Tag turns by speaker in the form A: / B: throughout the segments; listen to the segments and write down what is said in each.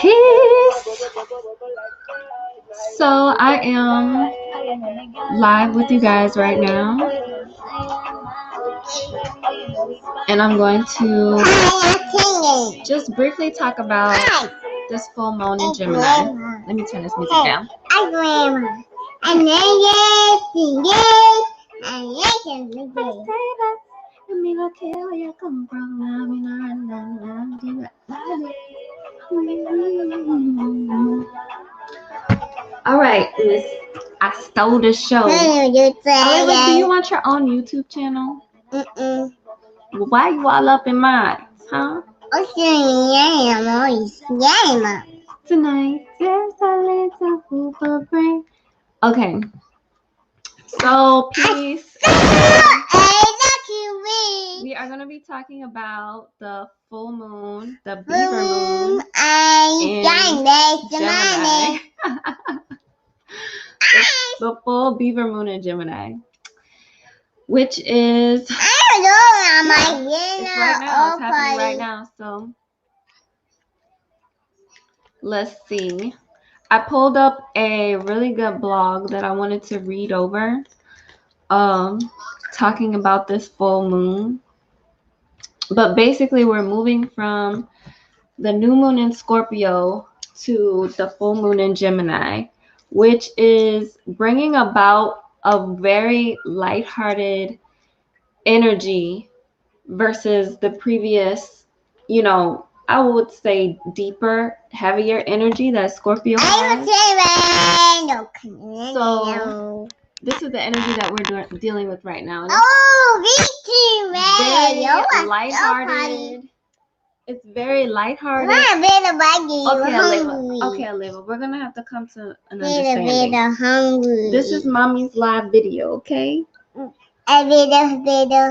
A: Peace. So I am live with you guys right now, and I'm going to just briefly talk about this full moon in Gemini. Let me turn this music down. All right, Miss. I stole the show. Olivia, do you want your own YouTube channel? Why you all up in mine, huh? Tonight there's a little Hoover brain. Okay. So peace. We are going to be talking about the full moon, the Beaver moon, in Gemini. The full Beaver moon in Gemini, which is it's right now. It's happening right now. So let's see. I pulled up a really good blog that I wanted to read over, talking about this full moon. But basically, we're moving from the new moon in Scorpio to the full moon in Gemini, which is bringing about a very lighthearted energy versus the previous, I would say deeper, heavier energy that Scorpio has. So this is the energy that we're dealing with right now. Very lighthearted. It's very lighthearted. Okay, Aliva. We're gonna have to come to an understanding. This is mommy's live video, okay?
B: I'm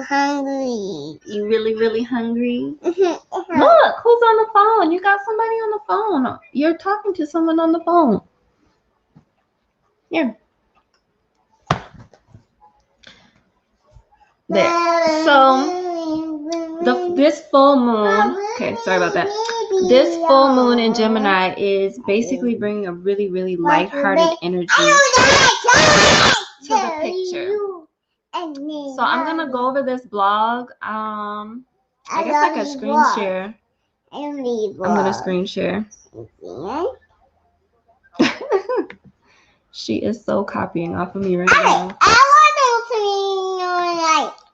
B: hungry.
A: You really hungry? Look, who's on the phone? You got somebody on the phone. You're talking to someone on the phone. Here. There. So this full moon. Okay, sorry about that. This full moon in Gemini is basically bringing a really lighthearted energy to the picture. So I'm gonna go over this blog. I guess I could screen share. I'm gonna screen share. She is so copying off of me right now.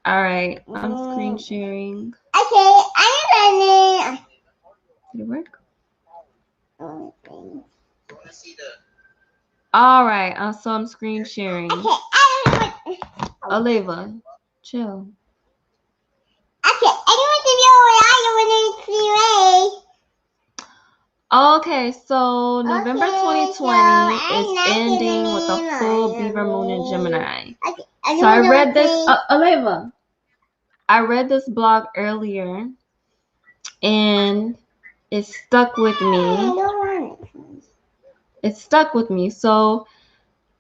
A: All right, I'm screen sharing.
B: Okay, I'm
A: Did it work? All right, so I'm screen sharing. Oliva, chill. Okay, so November 2020 is ending with a full Beaver moon in Gemini. So I read this, Oliva. I read this blog earlier, and it stuck with me. It stuck with me. So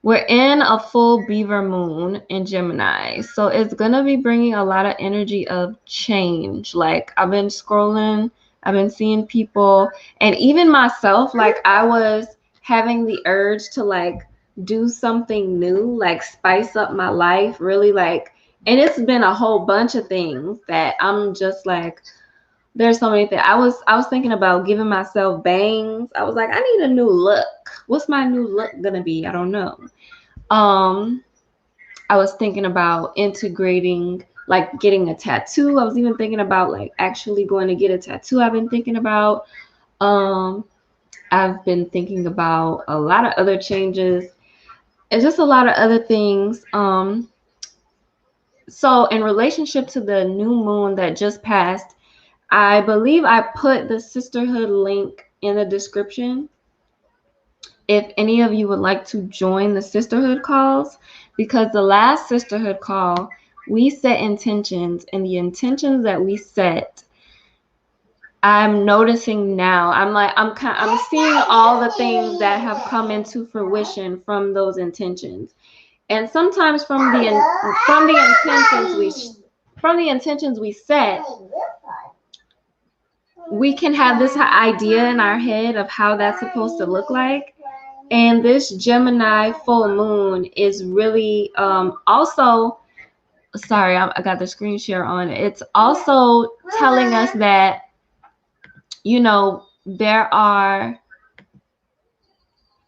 A: we're in a full Beaver moon in Gemini. So it's going to be bringing a lot of energy of change. Like, I've been scrolling, I've been seeing people, and even myself, like, I was having the urge to, like, do something new, like, spice up my life, really, like, and it's been a whole bunch of things that I'm just like, there's so many things. I was thinking about giving myself bangs. I was like, I need a new look. What's my new look gonna be? I don't know. I was thinking about integrating, like, getting a tattoo. I was even thinking about, like, actually going to get a tattoo. I've been thinking about. I've been thinking about a lot of other changes and just a lot of other things. So in relationship to the new moon that just passed, I believe I put the sisterhood link in the description if any of you would like to join the sisterhood calls, because the last sisterhood call, we set intentions, and the intentions that we set, I'm noticing now, I'm seeing all the things that have come into fruition from those intentions. And sometimes from the intentions we set, we can have this idea in our head of how that's supposed to look like. And this Gemini full moon is really also, sorry, I got the screen share on. It's also telling us that, you know, there are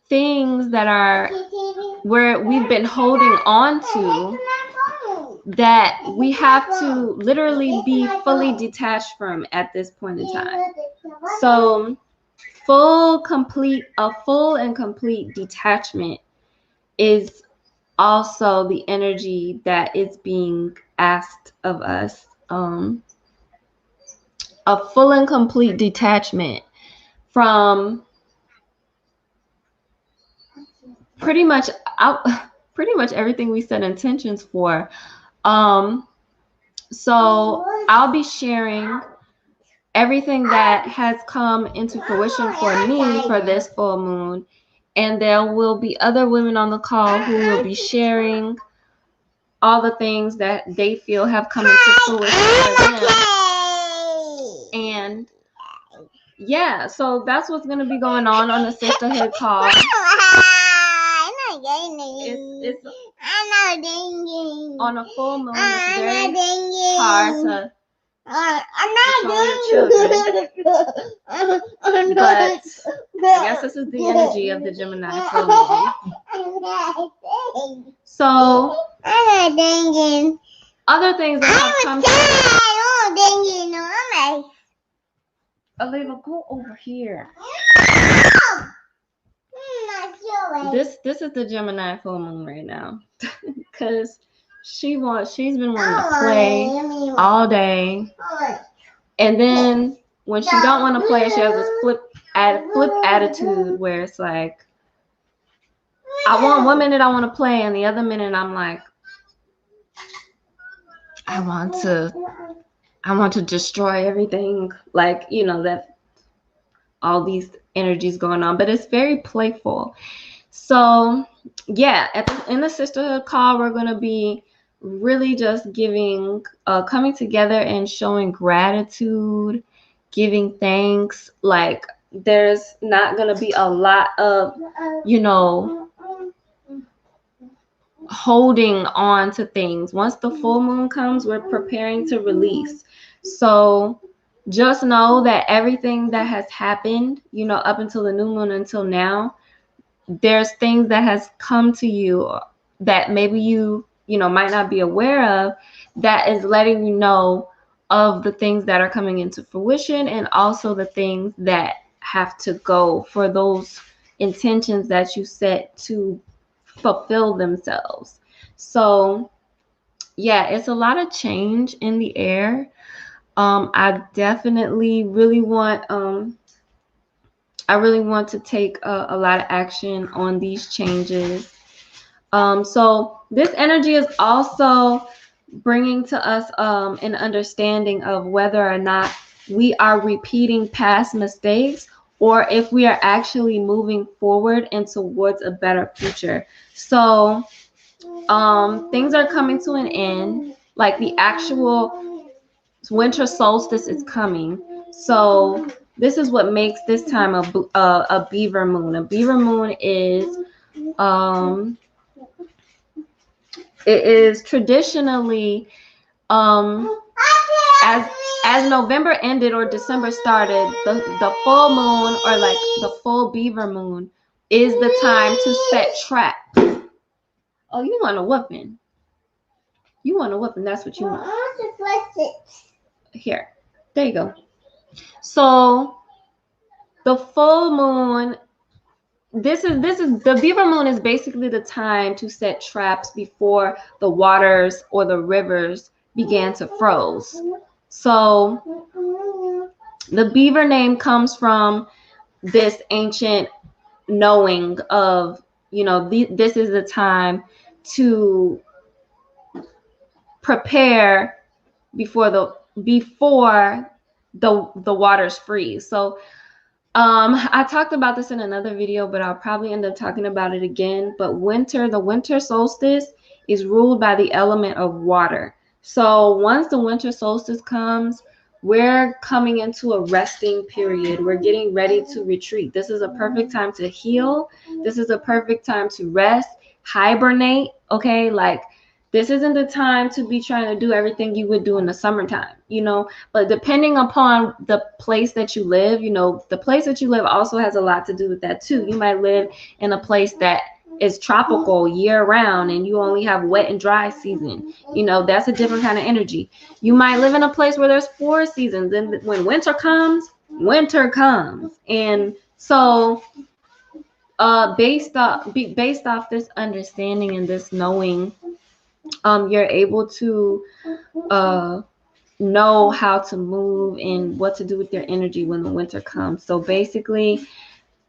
A: things that are where we've been holding on to that we have to literally be fully detached from at this point in time. So a full and complete detachment is also the energy that is being asked of us. A full and complete detachment from pretty much everything we set intentions for. So I'll be sharing everything that has come into fruition for me for this full moon, and there will be other women on the call who will be sharing all the things that they feel have come into fruition for them. And yeah, so that's what's going to be going on the sisterhood call. It's on a full moon. It's very hard to control your children. But I guess this is the energy of the Gemini full moon. So other things that have come to Aleva, go over here. This is the Gemini full moon right now, because she's been wanting to play all day, and then when she don't want to play, she has this flip attitude where it's like, I want 1 minute I want to play, and the other minute I'm like, I want to destroy everything, like, you know, that all these energies going on. But it's very playful. So yeah, in the sisterhood call, we're going to be really just coming together and showing gratitude, giving thanks. Like, there's not going to be a lot of, you know, holding on to things. Once the full moon comes, we're preparing to release. So just know that everything that has happened, you know, up until the new moon until now, there's things that has come to you that maybe you know, might not be aware of, that is letting you know of the things that are coming into fruition, and also the things that have to go for those intentions that you set to fulfill themselves. So yeah, it's a lot of change in the air. I definitely really want to take a lot of action on these changes. So this energy is also bringing to us an understanding of whether or not we are repeating past mistakes, or if we are actually moving forward and towards a better future. So things are coming to an end, like the actual winter solstice is coming. So this is what makes this time a beaver moon. A beaver moon is it is traditionally as November ended or December started, the full moon, or like the full beaver moon, is the time to set traps. Oh, you want a whooping? You want a whooping? That's what you want. Here, there you go. So the full moon, this is the beaver moon is basically the time to set traps before the waters or the rivers began to froze. So the beaver name comes from this ancient knowing of, you know, this is the time to prepare before the waters freeze. So I talked about this in another video, but I'll probably end up talking about it again. But the winter solstice is ruled by the element of water. So once the winter solstice comes, we're coming into a resting period. We're getting ready to retreat. This is a perfect time to heal. This is a perfect time to rest, hibernate, okay? Like, this isn't the time to be trying to do everything you would do in the summertime, but depending upon the place that you live, the place that you live also has a lot to do with that too. You might live in a place that is tropical year round and you only have wet and dry season. That's a different kind of energy. You might live in a place where there's 4 seasons, and when winter comes. And so based off this understanding and this knowing, you're able to know how to move and what to do with your energy when the winter comes. So basically,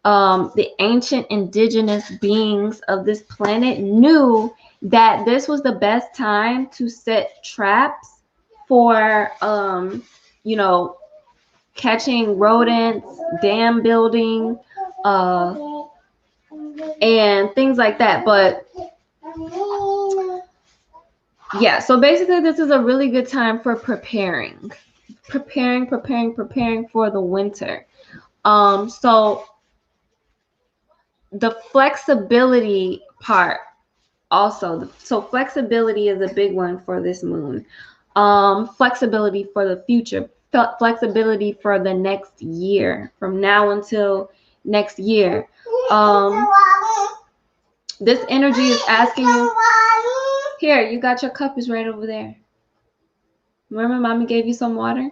A: the ancient indigenous beings of this planet knew that this was the best time to set traps for, catching rodents, dam building, and things like that. But yeah, so basically this is a really good time for preparing for the winter. So the flexibility part also, so flexibility is a big one for this moon. Flexibility for the future, flexibility for the next year, from now until next year. This energy is asking you, here, you got your cup, is right over there. Remember mommy gave you some water?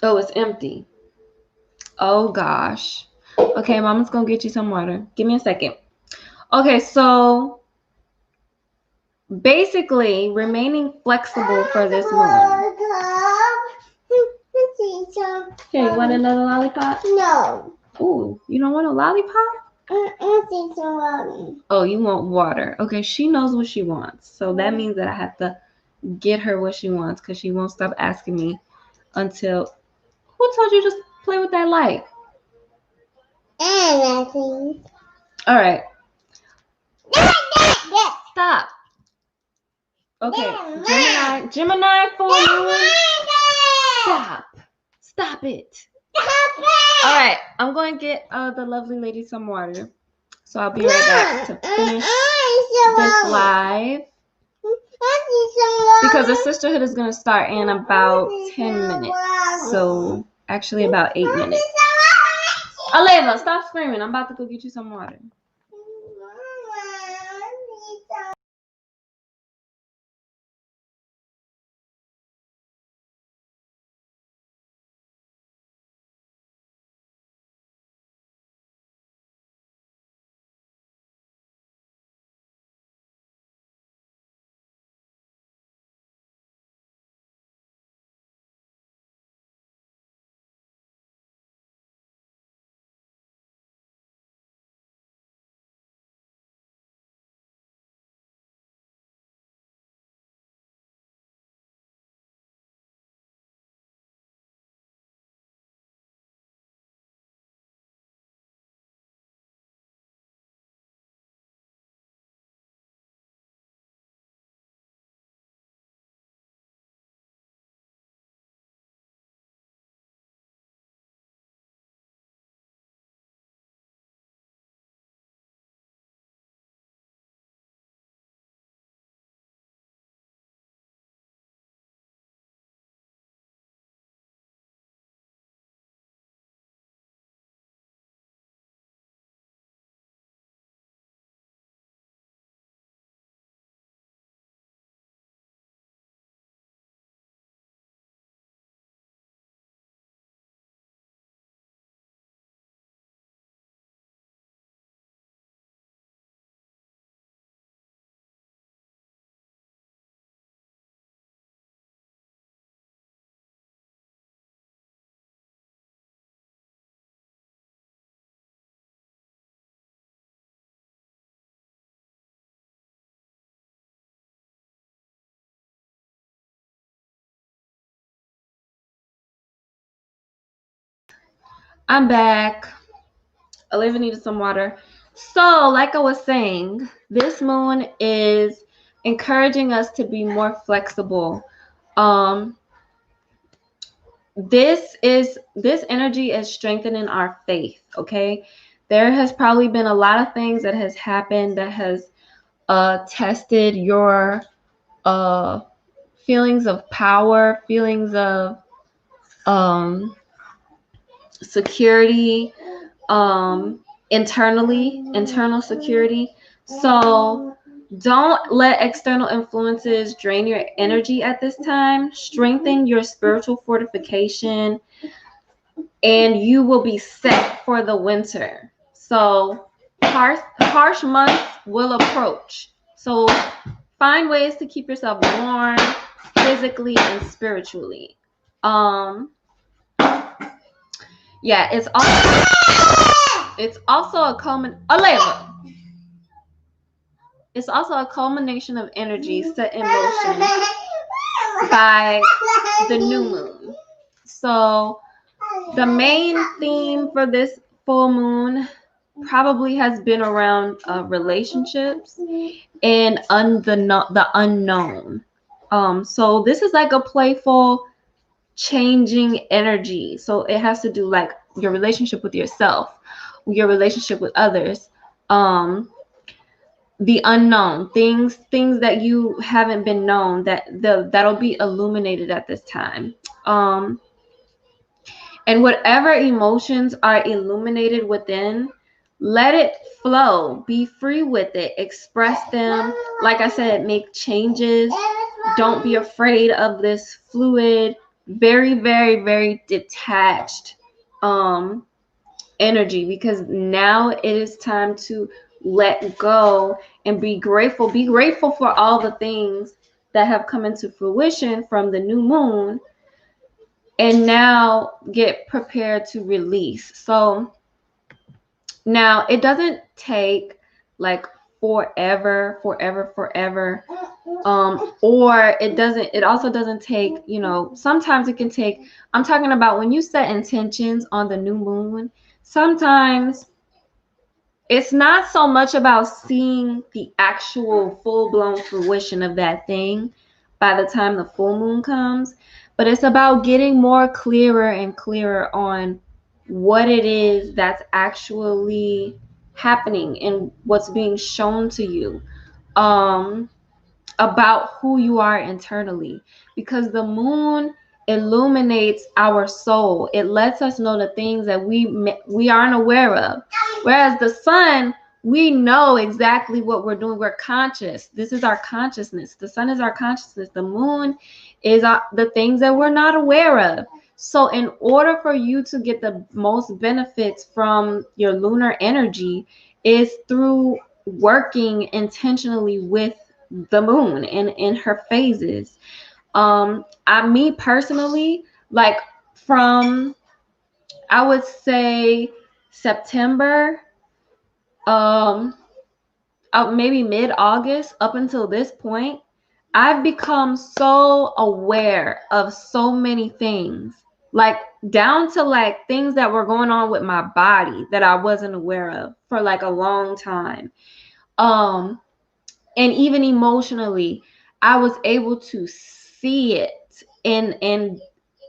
A: Oh, it's empty. Oh gosh. Okay, mama's gonna get you some water. Give me a second. Okay, so basically remaining flexible for this moon. Here, you want another lollipop?
B: No.
A: Ooh, you don't want a lollipop? Oh, you want water. Okay, she knows what she wants. So that means that I have to get her what she wants because she won't stop asking me until... Who told you to play with that light?
B: Nothing.
A: All right. Stop. Okay, Gemini full moon. Stop it. All right, I'm going to get the lovely lady some water. So I'll be right back to finish this live. Because the sisterhood is going to start in about 10 minutes. So actually about 8 minutes. Aleva, stop screaming. I'm about to go get you some water. I'm back. Olivia needed some water. So, like I was saying, this moon is encouraging us to be more flexible. This energy is strengthening our faith. Okay, there has probably been a lot of things that has happened that has tested your feelings of power, feelings of security, internal security. So don't let external influences drain your energy at this time. Strengthen your spiritual fortification, and you will be set for the winter. So harsh months will approach. So find ways to keep yourself warm physically and spiritually. Yeah, it's also a It's also a culmination of energy set in motion by the new moon. So the main theme for this full moon probably has been around relationships and the unknown. So this is like a playful, changing energy. So it has to do like your relationship with yourself, your relationship with others, the unknown, things that you haven't been known, that'll be illuminated at this time. And whatever emotions are illuminated within, let it flow. Be free with it. Express them. Like I said, make changes. Don't be afraid of this fluid, very, very, very detached energy, because now it is time to let go and be grateful. Be grateful for all the things that have come into fruition from the new moon, and now get prepared to release. So now it doesn't take like forever, or it also doesn't take, sometimes it can take, I'm talking about when you set intentions on the new moon, sometimes it's not so much about seeing the actual full-blown fruition of that thing by the time the full moon comes, but it's about getting more clearer and clearer on what it is that's actually happening and what's being shown to you about who you are internally, because the moon illuminates our soul. It lets us know the things that we aren't aware of, whereas the sun, we know exactly what we're doing. We're conscious. This is our consciousness. The sun is our consciousness. The moon is the things that we're not aware of. So in order for you to get the most benefits from your lunar energy is through working intentionally with the moon and in her phases. Me personally, like from, I would say September, maybe mid-August up until this point, I've become so aware of so many things, like down to like things that were going on with my body that I wasn't aware of for like a long time. And even emotionally, I was able to see it. And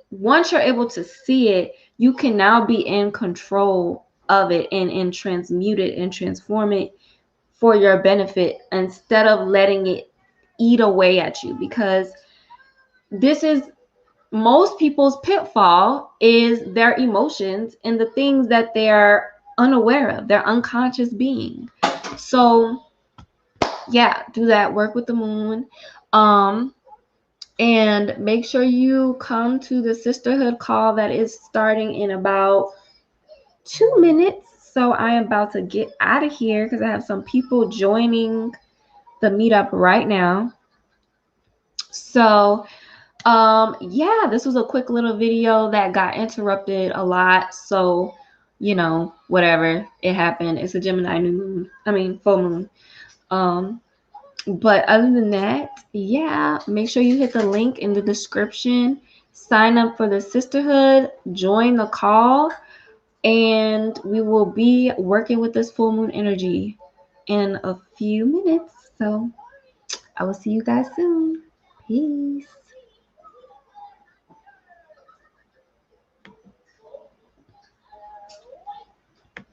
A: once you're able to see it, you can now be in control of it and transmute it and transform it for your benefit, instead of letting it eat away at you. Because this is most people's pitfall, is their emotions and the things that they're unaware of, their unconscious being. So yeah, do that. Work with the moon. And make sure you come to the sisterhood call that is starting in about 2 minutes. So I am about to get out of here because I have some people joining the meetup right now. So yeah, this was a quick little video that got interrupted a lot. So, whatever, it happened. It's a Gemini full moon. But other than that, yeah, make sure you hit the link in the description, sign up for the sisterhood, join the call, And we will be working with this full moon energy in a few minutes. So I will see you guys soon. Peace.